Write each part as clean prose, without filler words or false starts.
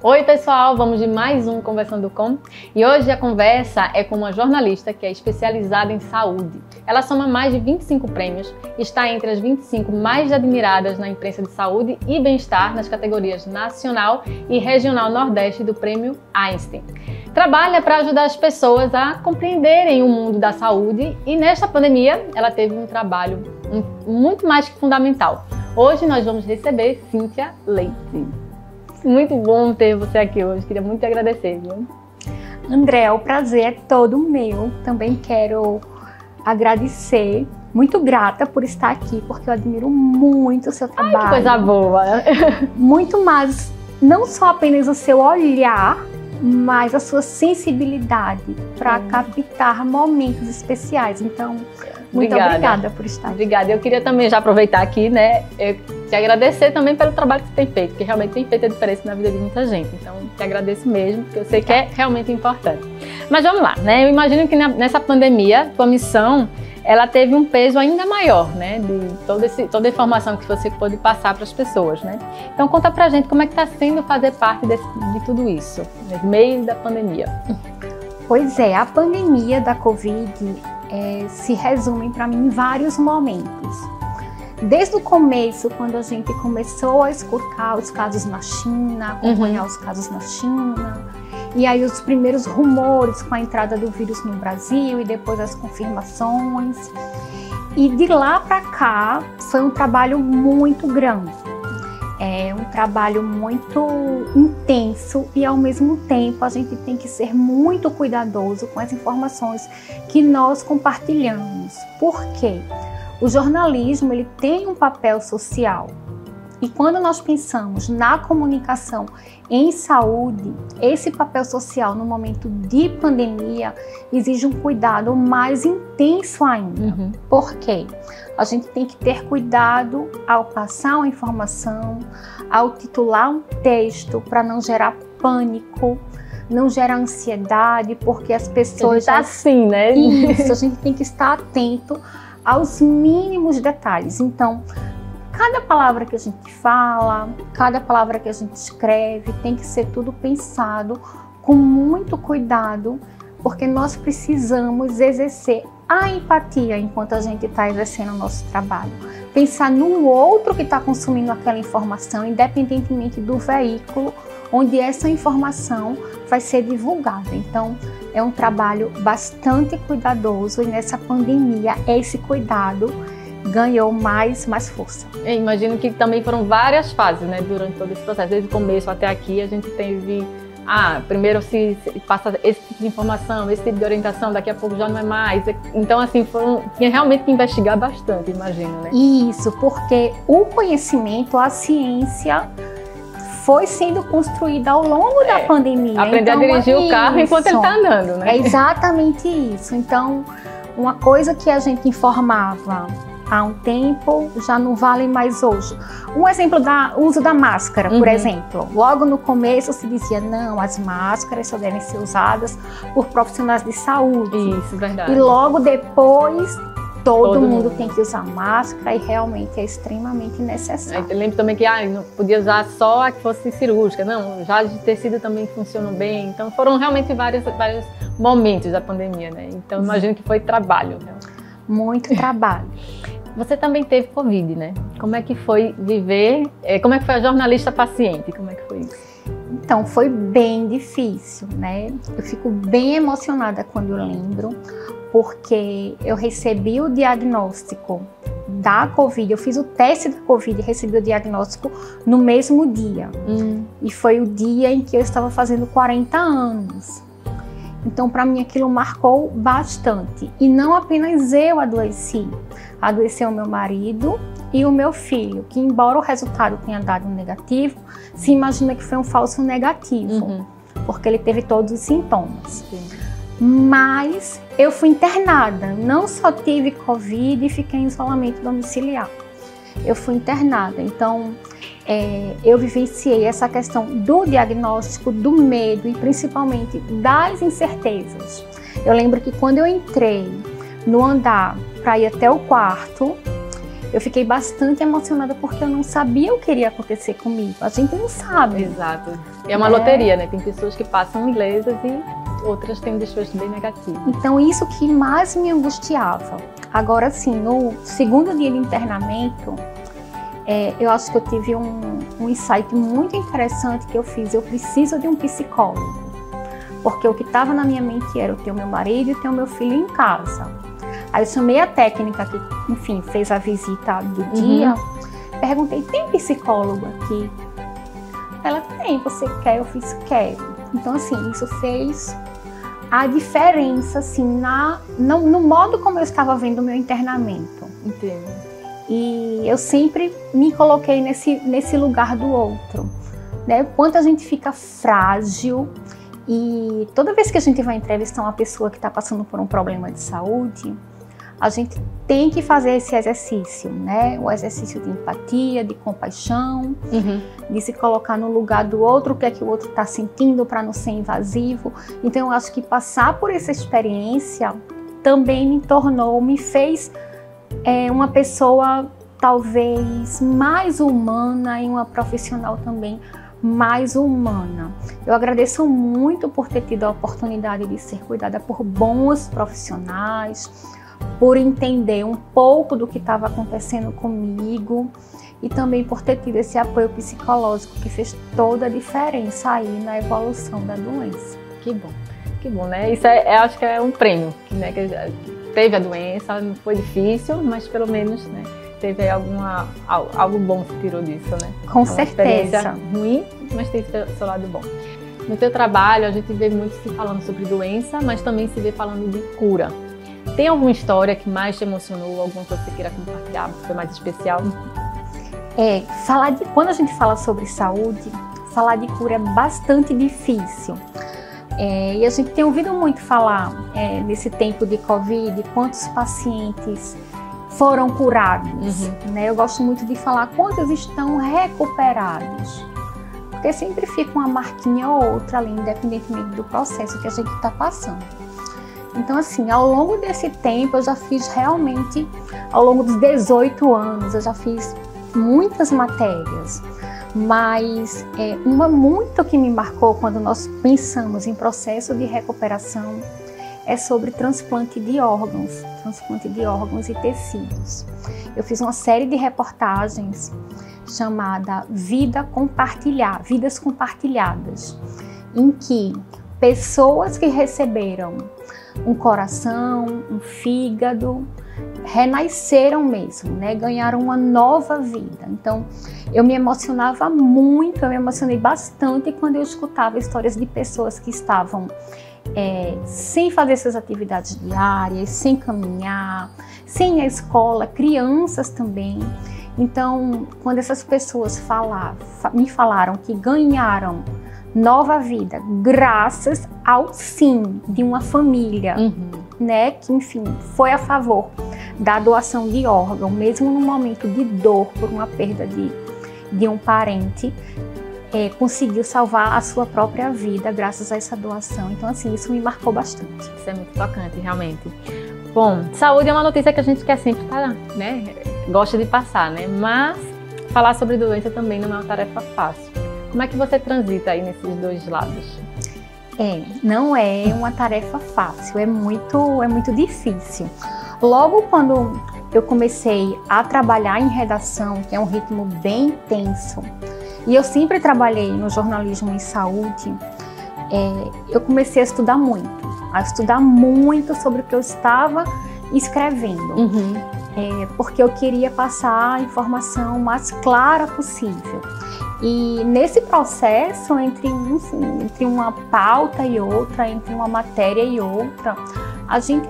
Oi pessoal, vamos de mais um Conversando Com e hoje a conversa é com uma jornalista que é especializada em saúde. Ela soma mais de 25 prêmios e está entre as 25 mais admiradas na imprensa de saúde e bem-estar nas categorias nacional e regional Nordeste do Prêmio Einstein. Trabalha para ajudar as pessoas a compreenderem o mundo da saúde e nesta pandemia ela teve um trabalho muito mais que fundamental. Hoje nós vamos receber Cíntia Leite. Muito bom ter você aqui hoje, queria muito te agradecer, viu? André, o prazer é todo meu. Também quero agradecer, muito grata por estar aqui, porque eu admiro muito o seu trabalho. Ai, que coisa boa! Muito mais, não só apenas o seu olhar, mas a sua sensibilidade para captar momentos especiais. Então, muito obrigada por estar aqui. Obrigada. Eu queria também já aproveitar aqui, né, te agradecer também pelo trabalho que você tem feito, porque realmente tem feito a diferença na vida de muita gente. Então, te agradeço mesmo, porque eu sei que é realmente importante. Mas vamos lá, né? Eu imagino que nessa pandemia, tua missão, ela teve um peso ainda maior, né? De toda a informação que você pôde passar para as pessoas, né? Então, conta pra gente como é que está sendo fazer parte de tudo isso, no meio da pandemia. Pois é, a pandemia da Covid se resume para mim em vários momentos. Desde o começo, quando a gente começou a escutar os casos na China, acompanhar os casos na China, e aí os primeiros rumores com a entrada do vírus no Brasil e depois as confirmações. E de lá para cá foi um trabalho muito grande. É um trabalho muito intenso e ao mesmo tempo a gente tem que ser muito cuidadoso com as informações que nós compartilhamos. Por quê? O jornalismo ele tem um papel social e quando nós pensamos na comunicação em saúde, esse papel social no momento de pandemia exige um cuidado mais intenso ainda. Por quê? A gente tem que ter cuidado ao passar uma informação, ao titular um texto para não gerar pânico, não gerar ansiedade, porque as pessoas já assim, né? Isso, a gente tem que estar atento aos mínimos detalhes. Então, cada palavra que a gente fala, cada palavra que a gente escreve, tem que ser tudo pensado com muito cuidado, porque nós precisamos exercer a empatia enquanto a gente está exercendo o nosso trabalho. Pensar no outro que está consumindo aquela informação, independentemente do veículo onde essa informação vai ser divulgada. Então, é um trabalho bastante cuidadoso e nessa pandemia esse cuidado ganhou mais força. Eu imagino que também foram várias fases, né, durante todo esse processo. Desde o começo até aqui a gente teve... primeiro se passa esse tipo de informação, esse tipo de orientação, daqui a pouco já não é mais. Então, assim, tinha realmente que investigar bastante, imagino, né? Isso, porque o conhecimento, a ciência foi sendo construída ao longo da pandemia. Aprender então, a dirigir o carro enquanto ele está andando, né? É exatamente isso. Então, uma coisa que a gente informava há um tempo já não vale mais hoje. Um exemplo do uso da máscara, por exemplo. Logo no começo se dizia, não, as máscaras só devem ser usadas por profissionais de saúde. Isso, verdade. E logo depois, todo mundo tem que usar máscara e realmente é extremamente necessário. Eu lembro também que não podia usar só a que fosse cirúrgica. Não, já de tecido também funcionam bem. Então foram realmente vários momentos da pandemia, né? Então imagino que foi trabalho. Né? Muito trabalho. Você também teve Covid, né? Como é que foi viver? Como é que foi a jornalista paciente? Como é que foi isso? Então, foi bem difícil, né? Eu fico bem emocionada quando eu lembro, porque eu recebi o diagnóstico da Covid, eu fiz o teste da Covid e recebi o diagnóstico no mesmo dia. E foi o dia em que eu estava fazendo 40 anos. Então, para mim, aquilo marcou bastante. E não apenas eu adoeci. Adoeceu o meu marido e o meu filho, que embora o resultado tenha dado negativo, se imagina que foi um falso negativo, porque ele teve todos os sintomas. Mas eu fui internada, não só tive Covid e fiquei em isolamento domiciliar. Eu fui internada, então eu vivenciei essa questão do diagnóstico, do medo e principalmente das incertezas. Eu lembro que quando eu entrei no andar para ir até o quarto, eu fiquei bastante emocionada porque eu não sabia o que iria acontecer comigo. A gente não sabe. Exato. É uma loteria, né? Tem pessoas que passam ilesas e outras têm um desfecho bem negativo. Então, isso que mais me angustiava. Agora, sim, no segundo dia de internamento, eu acho que eu tive um insight muito interessante que eu fiz. Eu preciso de um psicólogo. Porque o que estava na minha mente era eu ter o meu marido e ter o meu filho em casa. Aí eu chamei a técnica que, enfim, fez a visita do dia. Perguntei, tem psicólogo aqui? Ela, tem, você quer? Eu fiz, quero. Então, assim, isso fez a diferença, assim, no modo como eu estava vendo o meu internamento. Entendo. E eu sempre me coloquei nesse lugar do outro, né? Quanto a gente fica frágil. E toda vez que a gente vai entrevistar uma pessoa que está passando por um problema de saúde, a gente tem que fazer esse exercício, né? O exercício de empatia, de compaixão, de se colocar no lugar do outro, o que é que o outro está sentindo para não ser invasivo. Então, eu acho que passar por essa experiência também me fez uma pessoa talvez mais humana e uma profissional também mais humana. Eu agradeço muito por ter tido a oportunidade de ser cuidada por bons profissionais, por entender um pouco do que estava acontecendo comigo e também por ter tido esse apoio psicológico que fez toda a diferença aí na evolução da doença. Que bom, né? Isso acho que é um prêmio, né? Que teve a doença, não foi difícil, mas pelo menos, né? Teve aí algo bom que tirou disso, né? Com certeza. Experiência ruim, mas tem seu lado bom. No teu trabalho, a gente vê muito se falando sobre doença, mas também se vê falando de cura. Tem alguma história que mais te emocionou, alguma coisa que você queira compartilhar, que foi mais especial? Quando a gente fala sobre saúde, falar de cura é bastante difícil. E a gente tem ouvido muito falar nesse tempo de Covid, quantos pacientes foram curados, né? Eu gosto muito de falar quantos estão recuperados, porque sempre fica uma marquinha ou outra ali, independentemente do processo que a gente está passando. Então, assim, ao longo desse tempo, eu já fiz realmente, ao longo dos 18 anos, eu já fiz muitas matérias, mas uma muito que me marcou quando nós pensamos em processo de recuperação é sobre transplante de órgãos e tecidos. Eu fiz uma série de reportagens chamada Vidas Compartilhadas, em que pessoas que receberam um coração, um fígado, renasceram mesmo, né? Ganharam uma nova vida. Então, eu me emocionava muito, eu me emocionei bastante quando eu escutava histórias de pessoas que estavam sem fazer suas atividades diárias, sem caminhar, sem ir à escola, crianças também. Então, quando essas pessoas me falaram que ganharam nova vida graças ao sim de uma família, né, que enfim foi a favor da doação de órgão, mesmo no momento de dor por uma perda de um parente, conseguiu salvar a sua própria vida graças a essa doação. Então, assim, isso me marcou bastante. Isso é muito tocante, realmente. Bom, saúde é uma notícia que a gente quer sempre estar, né, gosta de passar, né, mas falar sobre doença também não é uma tarefa fácil. Como é que você transita aí nesses dois lados? Não é uma tarefa fácil, é muito difícil. Logo quando eu comecei a trabalhar em redação, que é um ritmo bem intenso, e eu sempre trabalhei no jornalismo em saúde, eu comecei a estudar muito sobre o que eu estava escrevendo, porque eu queria passar a informação mais clara possível. E nesse processo, entre uma pauta e outra, entre uma matéria e outra, a gente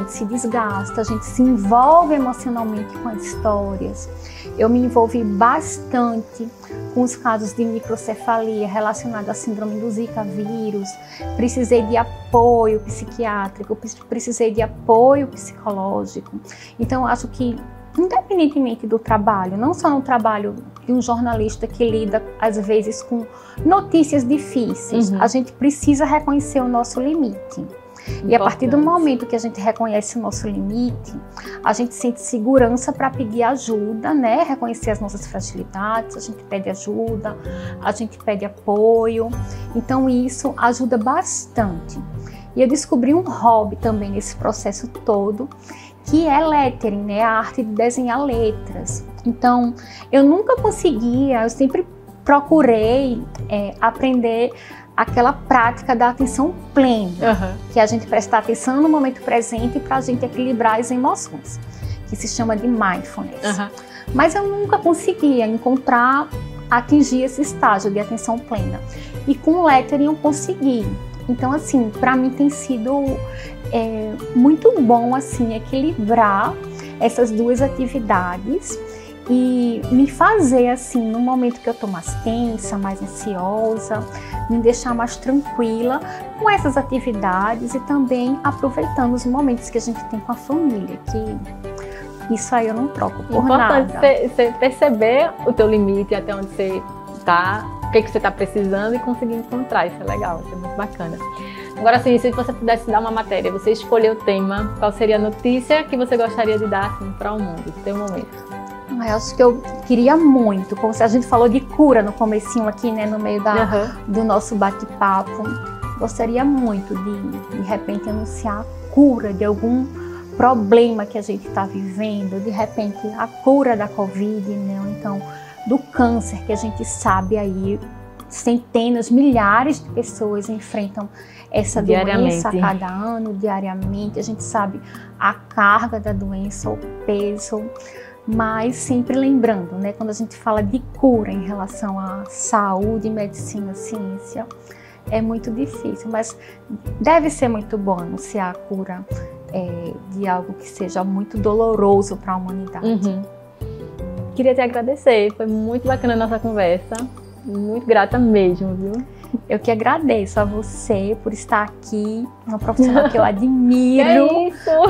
se desgasta, a gente se envolve emocionalmente com as histórias. Eu me envolvi bastante com os casos de microcefalia relacionados à síndrome do Zika vírus. Precisei de apoio psiquiátrico, precisei de apoio psicológico. Então, acho que, independentemente do trabalho, não só no trabalho de um jornalista que lida, às vezes, com notícias difíceis, a gente precisa reconhecer o nosso limite. E a partir do momento que a gente reconhece o nosso limite, a gente sente segurança para pedir ajuda, né? Reconhecer as nossas fragilidades, a gente pede ajuda, a gente pede apoio. Então isso ajuda bastante. E eu descobri um hobby também nesse processo todo, que é lettering, né? A arte de desenhar letras. Então, eu nunca conseguia, eu sempre procurei aprender aquela prática da atenção plena, que é a gente prestar atenção no momento presente para a gente equilibrar as emoções, que se chama de mindfulness. Mas eu nunca conseguia atingir esse estágio de atenção plena. E com o lettering eu consegui. Então, assim, para mim tem sido muito bom, assim, equilibrar essas duas atividades e me fazer, assim, no momento que eu tô mais tensa, mais ansiosa, me deixar mais tranquila com essas atividades e também aproveitando os momentos que a gente tem com a família, que isso aí eu não troco por nada. Importante você perceber o teu limite, até onde você tá, o que você tá precisando e conseguir encontrar. Isso é legal, isso é muito bacana. Agora sim, se você pudesse dar uma matéria, você escolheu o tema, qual seria a notícia que você gostaria de dar assim, para o mundo, no seu momento? Eu acho que eu queria muito, como a gente falou de cura no comecinho aqui, né, no meio do nosso bate-papo, gostaria muito de repente anunciar a cura de algum problema que a gente está vivendo, de repente a cura da Covid, né, ou então do câncer, que a gente sabe aí, centenas, milhares de pessoas enfrentam essa doença a cada ano, diariamente. A gente sabe a carga da doença, o peso, mas sempre lembrando, né, quando a gente fala de cura em relação à saúde, medicina, ciência, é muito difícil, mas deve ser muito bom anunciar a cura de algo que seja muito doloroso para a humanidade. Queria te agradecer, foi muito bacana a nossa conversa, muito grata mesmo, viu? Eu que agradeço a você por estar aqui, uma profissional que eu admiro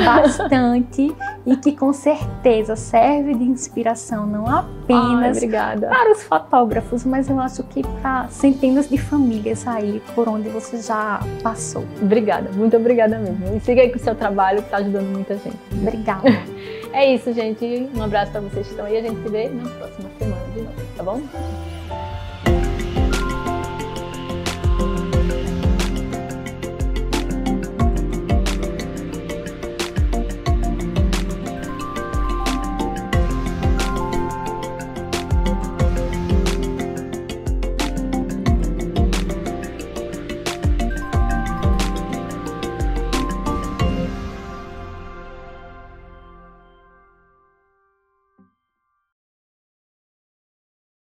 bastante e que com certeza serve de inspiração não apenas para os fotógrafos, mas eu acho que para centenas de famílias aí por onde você já passou. Obrigada, muito obrigada mesmo. E siga aí com o seu trabalho que está ajudando muita gente. Obrigada. É isso, gente. Um abraço para vocês que estão aí. A gente se vê na próxima semana de novo, tá bom?